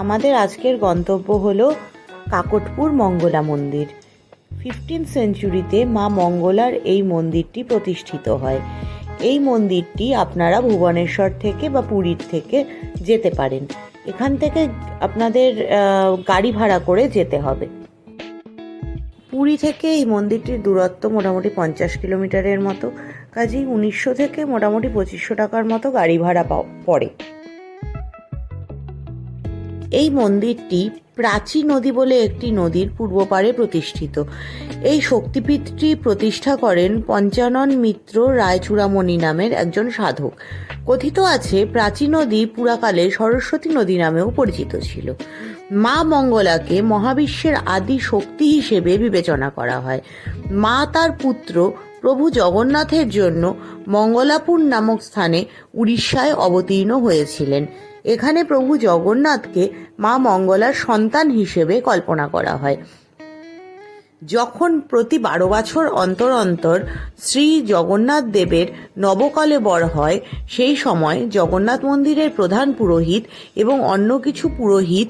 আমাদের আজকের গন্তব্য হলো কাকটপুর মঙ্গলা মন্দির। 15th সেঞ্চুরিতে মা মঙ্গলার এই মন্দিরটি প্রতিষ্ঠিত হয়। এই মন্দিরটি আপনারা ভুবনেশ্বর থেকে বা পুরীর থেকে যেতে পারেন। এখান থেকে আপনাদের গাড়ি ভাড়া করে যেতে হবে। পুরী থেকে এই মন্দিরটির দূরত্ব মোটামুটি 50 কিলোমিটারের মতো, কাজেই 1900 থেকে মোটামুটি 2500 টাকার মতো গাড়ি ভাড়া পড়ে। এই মন্দিরটি প্রাচী নদী বলে একটি নদীর পূর্ব পাড়ে প্রতিষ্ঠিত। এই শক্তিপীঠটি প্রতিষ্ঠা করেন পঞ্চানন মিত্র রায়চূড়ামণি নামের একজন সাধক। কথিত আছে প্রাচী নদী পুরাকালে সরস্বতী নদী নামেও পরিচিত ছিল। মা মঙ্গলাকে মহাবিশ্বের আদি শক্তি হিসেবে বিবেচনা করা হয়। মা তার পুত্র প্রভু জগন্নাথের জন্য মঙ্গলাপুর নামক স্থানে উড়িষ্যায় অবতীর্ণ হয়েছিলেন। এখানে প্রভু জগন্নাথকে মা মঙ্গলার সন্তান হিসেবে কল্পনা করা হয়। যখন প্রতি 12 বছর অন্তর অন্তর শ্রী জগন্নাথ দেবের নবকলেবর হয়, সেই সময় জগন্নাথ মন্দিরের প্রধান পুরোহিত এবং অন্য কিছু পুরোহিত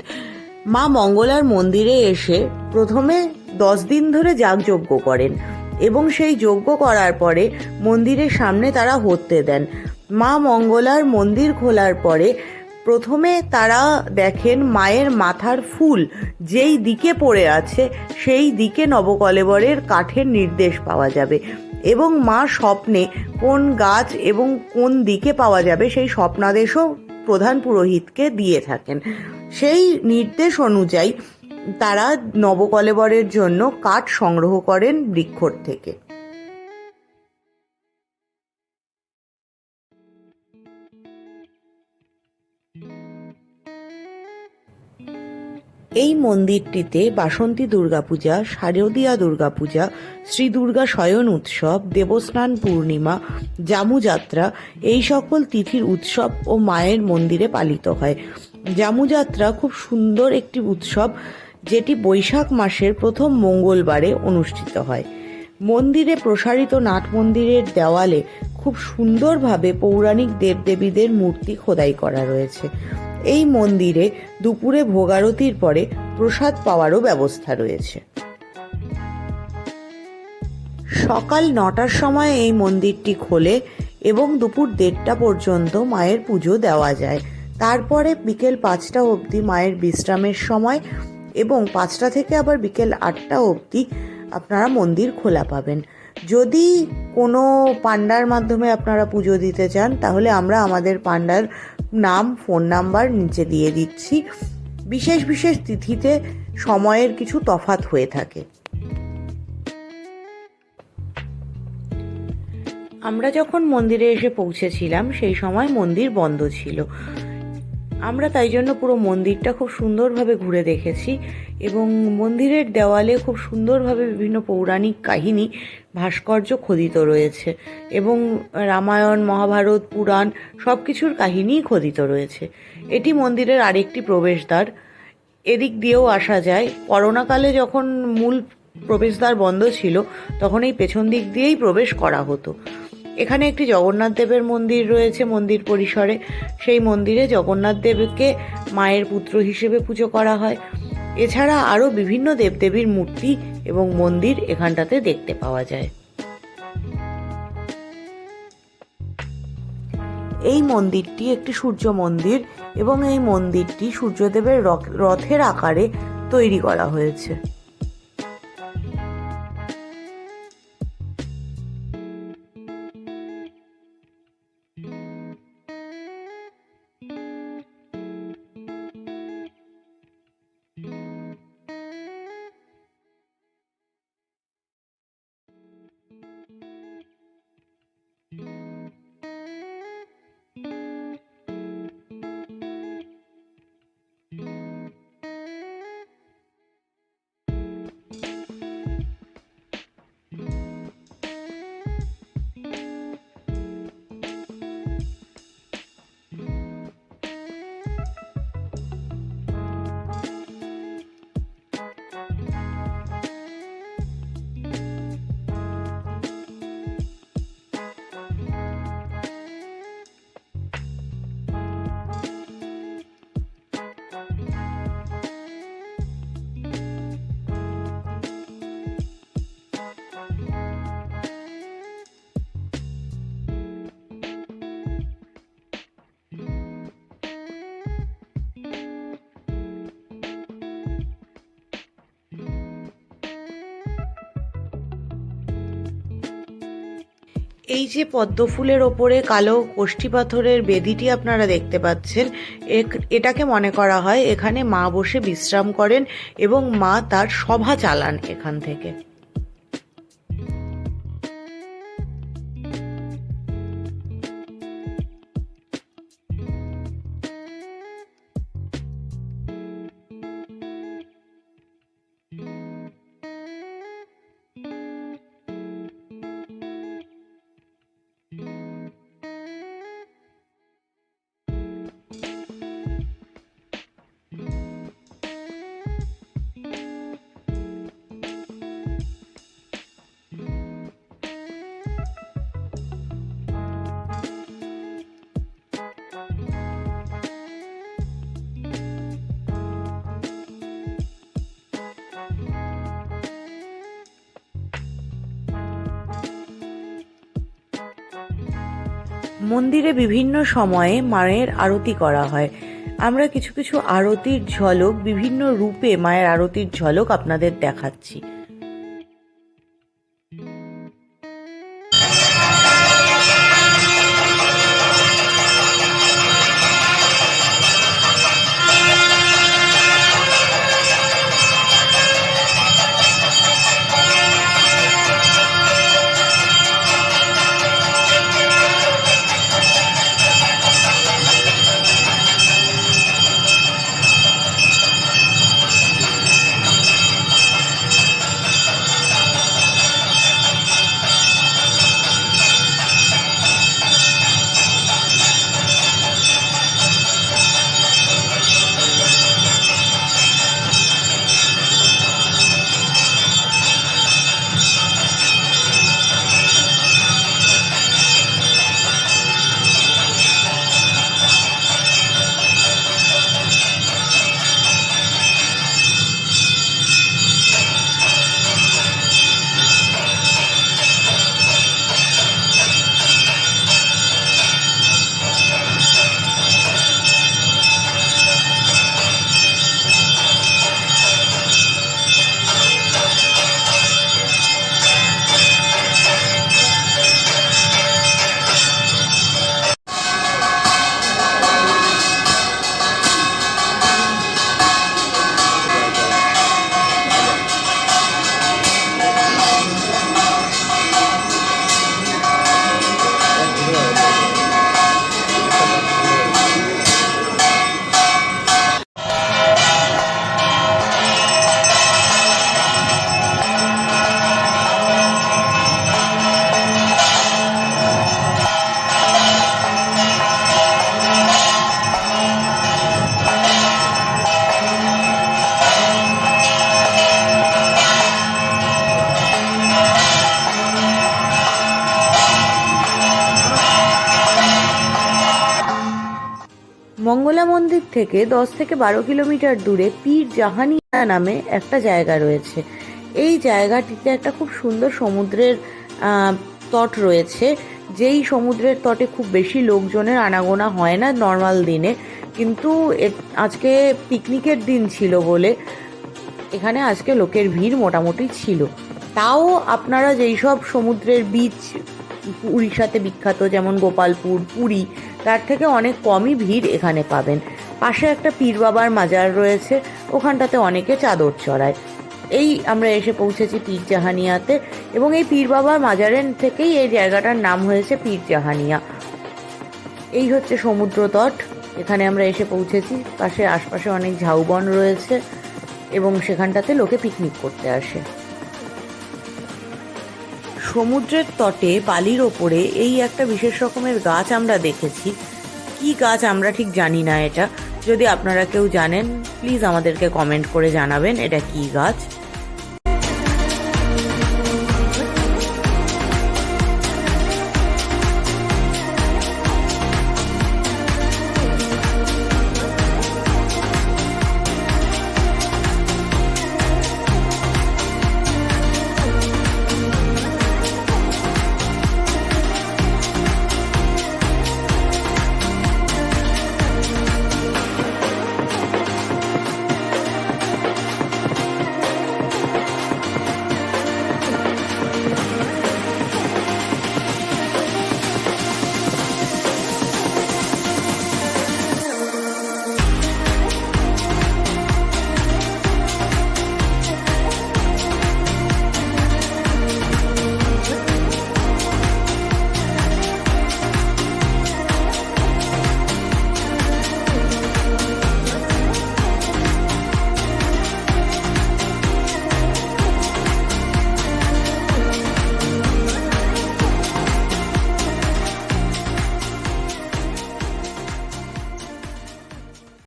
মা মঙ্গলার মন্দিরে এসে প্রথমে 10 দিন ধরে যাগযজ্ঞ করেন এবং সেই যজ্ঞ করার পরে মন্দিরের সামনে তারা হতে দেন। মা মঙ্গলার মন্দির খোলার পরে প্রথমে তারা দেখেন মায়ের মাথার ফুল যেই দিকে পড়ে আছে সেই দিকে নবকলেবরের কাঠের নির্দেশ পাওয়া যাবে এবং মা স্বপ্নে কোন গাছ এবং কোন দিকে পাওয়া যাবে সেই স্বপ্নাদেশও প্রধান পুরোহিতকে দিয়ে থাকেন। সেই নির্দেশ অনুযায়ী তারা নবকলেবরের জন্য কাঠ সংগ্রহ করেন বৃক্ষর থেকে। এই মন্দিরটিতে বাসন্তী দুর্গাপূজা, শারদীয়া দুর্গাপূজা, শ্রী দুর্গা শয়ন উৎসব, দেবস্নান পূর্ণিমা, জামুযাত্রা এই সকল তিথির উৎসব ও মায়ের মন্দিরে পালিত হয়। জামুযাত্রা খুব সুন্দর একটি উৎসব যেটি বৈশাখ মাসের প্রথম মঙ্গলবারে অনুষ্ঠিত হয়। মন্দিরে প্রসারিত নাট মন্দিরের দেওয়ালে খুব সুন্দরভাবে পৌরাণিক দেবদেবীদের মূর্তি খোদাই করা রয়েছে। এই মন্দিরে দুপুরে ভোগারতির পরে প্রসাদ পাওয়ারও ব্যবস্থা রয়েছে। সকাল 9টার সময় এই মন্দিরটি খোলে এবং দুপুর 1:30টা পর্যন্ত মায়ের পুজো দেওয়া যায়। তারপরে বিকেল 5টা অবধি মায়ের বিশ্রামের সময় এবং 5টা থেকে আবার বিকেল 8টা অবধি আপনারা মন্দির খোলা পাবেন। যদি কোনো পান্ডার মাধ্যমে আপনারা পুজো দিতে চান তাহলে আমরা আমাদের পান্ডার নাম, ফোন নাম্বার নিচে দিয়ে দিচ্ছি। বিশেষ বিশেষ তিথিতে সময়ের কিছু তফাৎ হয়ে থাকে। আমরা যখন মন্দিরে এসে পৌঁছেছিলাম সেই সময় মন্দির বন্ধ ছিল। আমরা তাই জন্য পুরো মন্দিরটা খুব সুন্দরভাবে ঘুরে দেখেছি এবং মন্দিরের দেওয়ালে খুব সুন্দরভাবে বিভিন্ন পৌরাণিক কাহিনী ভাস্কর্য খোদিত রয়েছে এবং রামায়ণ, মহাভারত, পুরাণ সব কিছুর কাহিনীই খোদিত রয়েছে। এটি মন্দিরের আরেকটি প্রবেশদ্বার। এদিক দিয়েও আসা যায়। করোনাকালে যখন মূল প্রবেশদ্বার বন্ধ ছিল তখন এই পেছন দিক দিয়েই প্রবেশ করা হতো। এখানে একটি জগন্নাথ দেবের মন্দির রয়েছে মন্দির পরিসরে। সেই মন্দিরে জগন্নাথ দেবকে মায়ের পুত্র হিসেবে পুজো করা হয়। এছাড়া আরও বিভিন্ন দেবদেবীর মূর্তি এবং মন্দির এখানটাতে দেখতে পাওয়া যায়। এই মন্দিরটি একটি সূর্য মন্দির এবং এই মন্দিরটি সূর্যদেবের রথের আকারে তৈরি করা হয়েছে। এই যে পদ্ম ফুলের ওপরে কালো কষ্টি পাথরের বেদিটি আপনারা দেখতে পাচ্ছেন, এটাকে মনে করা হয় এখানে মা বসে বিশ্রাম করেন এবং মা তার সভা চালান এখান থেকে। মন্দিরে বিভিন্ন সময়ে মায়ের আরতি করা হয়। আমরা কিছু কিছু আরতির ঝলক, বিভিন্ন রূপে মায়ের আরতির ঝলক আপনাদের দেখাচ্ছি। মঙ্গলা মন্দির থেকে 10 থেকে 12 কিলোমিটার দূরে পীর জাহানিয়া নামে একটা জায়গা রয়েছে। এই জায়গাটিতে একটা খুব সুন্দর সমুদ্রের তট রয়েছে, যেই সমুদ্রের তটে খুব বেশি লোকজনের আনাগোনা হয় না নর্মাল দিনে, কিন্তু আজকে পিকনিকের দিন ছিল বলে এখানে আজকে লোকের ভিড় মোটামুটি ছিল। তাও আপনারা যেই সব সমুদ্রের বিচ উড়িষ্যাতে বিখ্যাত, যেমন গোপালপুর, পুরী, তার থেকে অনেক কমই ভিড় এখানে পাবেন। পাশে একটা পীর বাবার মাজার রয়েছে, ওখানটাতে অনেকে চাদর চড়ায়। এই আমরা এসে পৌঁছেছি পীর জাহানিয়াতে, এবং এই পীর বাবার মাজারের থেকেই এই জায়গাটার নাম হয়েছে পীর জাহানিয়া। এই হচ্ছে সমুদ্র তট, এখানে আমরা এসে পৌঁছেছি। পাশে আশপাশে অনেক ঝাউবন রয়েছে এবং সেখানটাতে লোকে পিকনিক করতে আসে। সমুদ্রের তটে বালির ওপরে এই একটা বিশেষ রকমের গাছ আমরা দেখেছি। কি গাছ আমরা ঠিক জানি না এটা, যদি আপনারা কেউ জানেন প্লিজ আমাদেরকে কমেন্ট করে জানাবেন এটা কি গাছ।